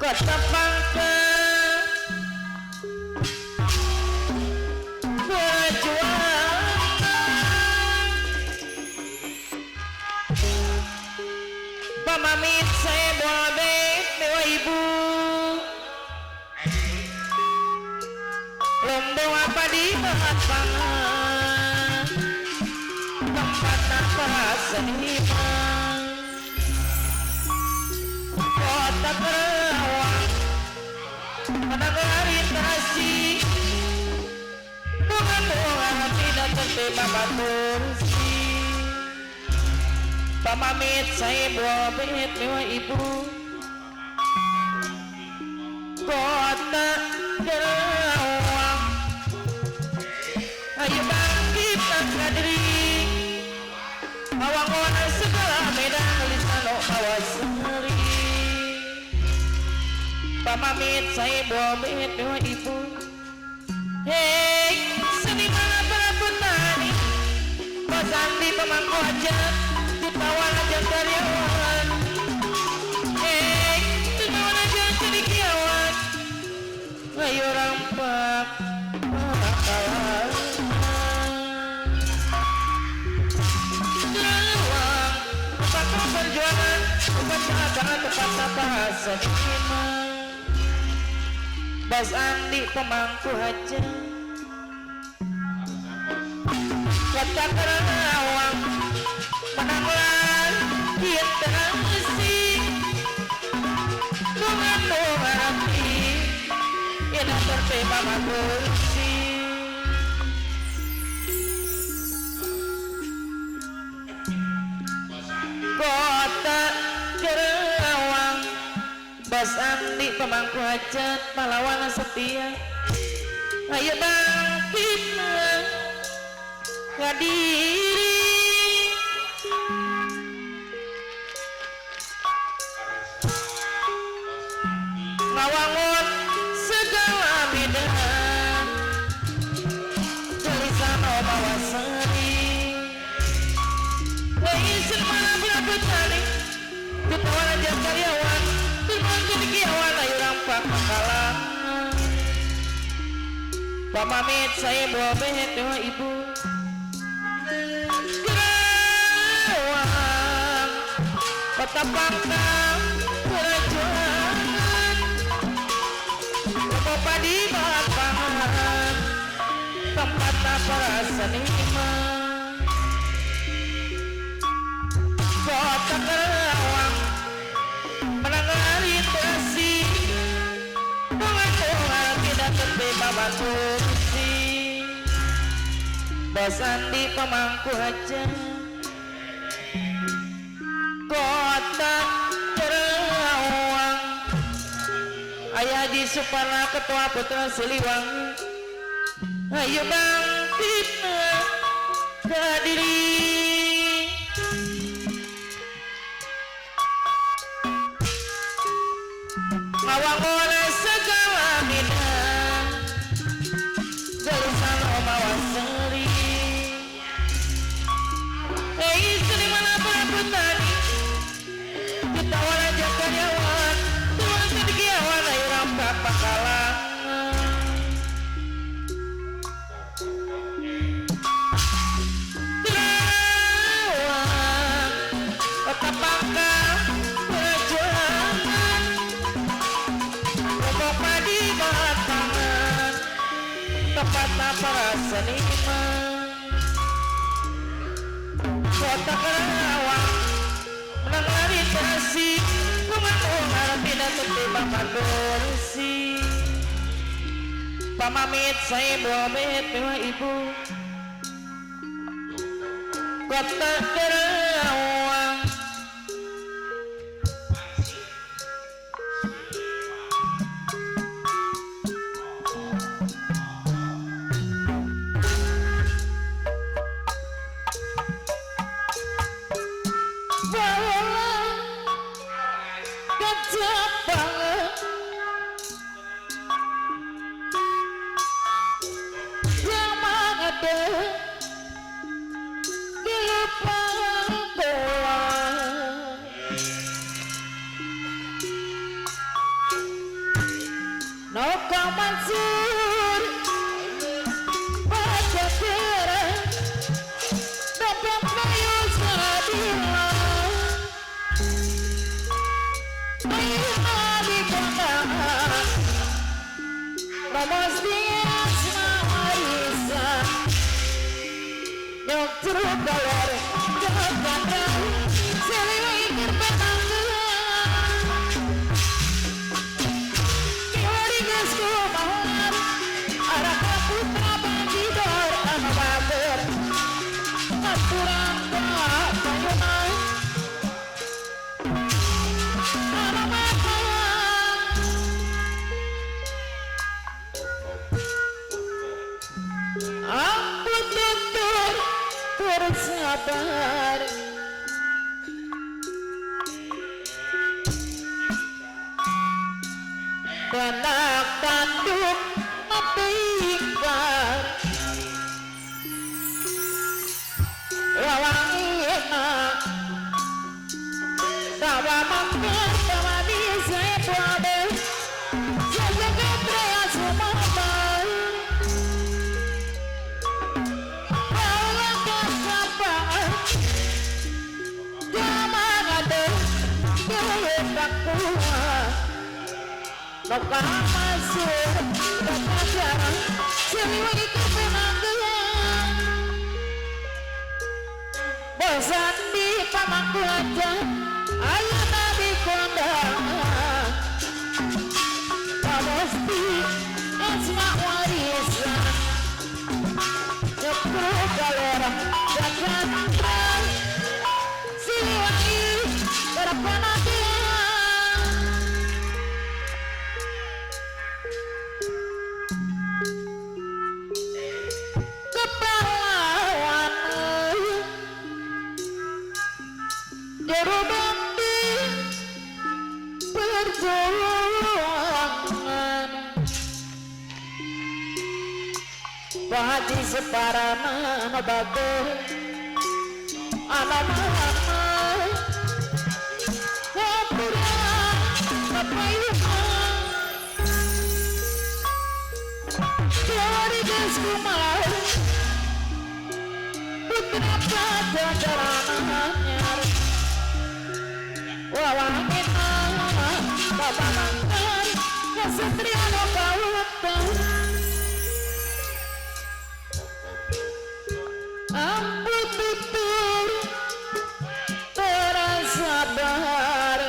Kota Pangka perjuangan pamamit saya boleh dewa ibu lomba apa di pangan tempat apa seniman kota Kerawang menangari terasi bukan doang tidak terteba batursi pamamit saya buah bet dewa ibu kota Kerawang ayo bangkit angkat diri awang wana segala medan lisano bawa seri pamamit saya buah bet dewa ibu hei seniman para petani pasandi pemangku aja ditawan aja karyawan hei ditawan aja cedikiawan ayo rampak makalah Kerawang tempat perjuangan tempat acara tempat bahasa seniman Bas Andi pemangku aja kota Kerawang menanglah kita musik dengan hati ini terteba manusia kota Kerawang Bas Andi pemangku hajat pahlawan setia ayo bangkit hadiri ngawangun segala medan tulisan bawa seri isin malam berabut tani ditawan aja karyawan ditawan cedikiawan ayo rampak makalah pamamit saya buah bet dewa ibu Kerawang kota Pangka perjuangan apa di bahan pangan tempat para seniman kota Kerawang menangani terasi dengan Tuhan tidak terteba batursi Bas Andi pemangku aja kota Kerawang ayah di Suparna ketua putra Siliwangi ayo bangkit hadiri ngawang oleh segala medan gelusan omawa seri hei seniman apa petani ditawan aja karyawan ditawan cedikiawan ayo rampak pakalangan Kerawang kota Pangka perjuangan bapak di bahan pangan tempat para seniman kota Kerawang menangani terasi bersih pamamit saya pamit mewah ibu kota Kerawang Mansur pada kira dapat bayu sabila ayah di pandangan nomos dia semarisa nyok teruk galer jangan kandang seliwa ikir petangga putra bandidor anu bager aturan doa payungan anu bager ampun tutur bersabar benak tanduk tinggal wawang enak dawa mampir dawa bisa pade jaga ketraya sumabal Allah kasabar jaman ada dewe bakuah Noka masuk Noka jarang seliwa ikut penanggelan bosan di pamangku aja ayo nabi kondangan pamesti asma warisan nyepru galera jajan seliwa ikut penanggelan Jerobandi perjuangan Bahaji separana bager anak-anak Wapura Napayuhan Dari Deskumar Putra Pajajarananya wawangin Bapa Mangkan Kesatria Lokawutan ampun tutur tersabar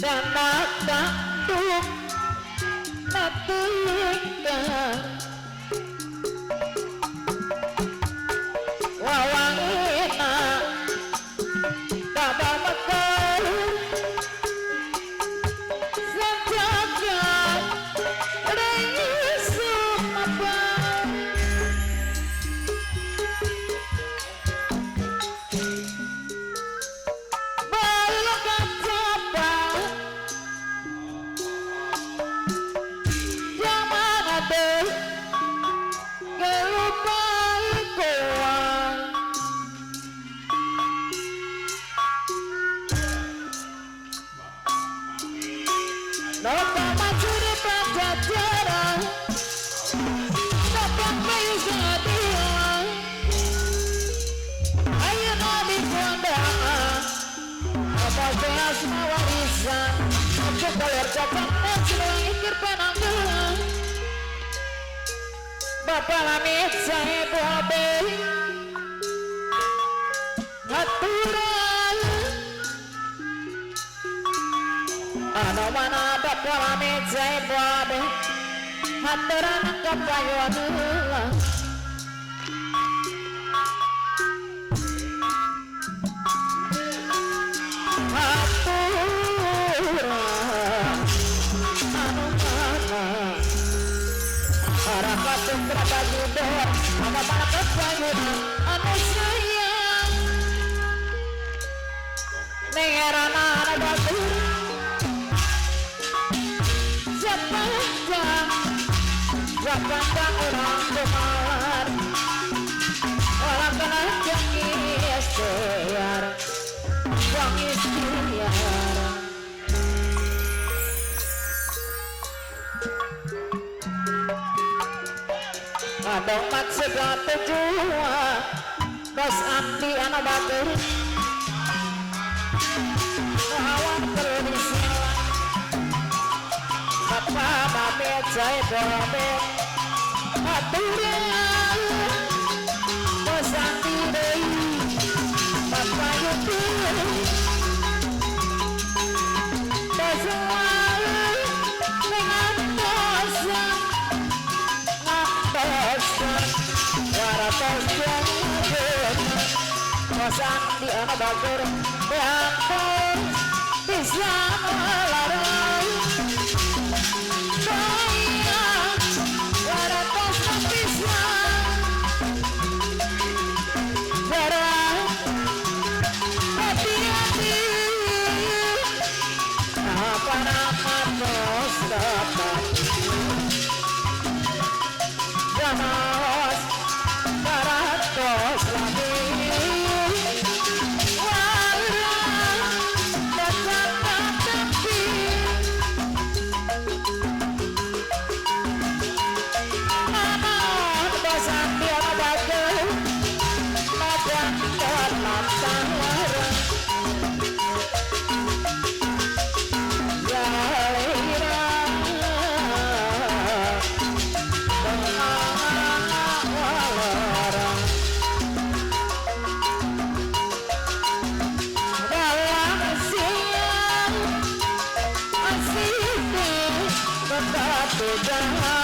dan takduk natingkan wawangin Bapa Mekar sejagat Rei Sumaban balakan cabang zaman ada kelupai kuang Noka macuri pajajaran Noka kayu sadilan ayo nabi kondangan apa beas warisan aku kaler jajan seliwa ikir penanggelan Bapak lamit saya bobe aturan kalame jai babe hataran kapayuan Pandang orang kemalar orang kena jangi istiar jangi istiar ada mat segala tujuan bos andi anak batur lawan perisilan bapak babe jai babe aturan bosan diri bapak itu bosan dengan bosan bosan waratos jangan bosan di anak bagur yang bisa melarang Bye.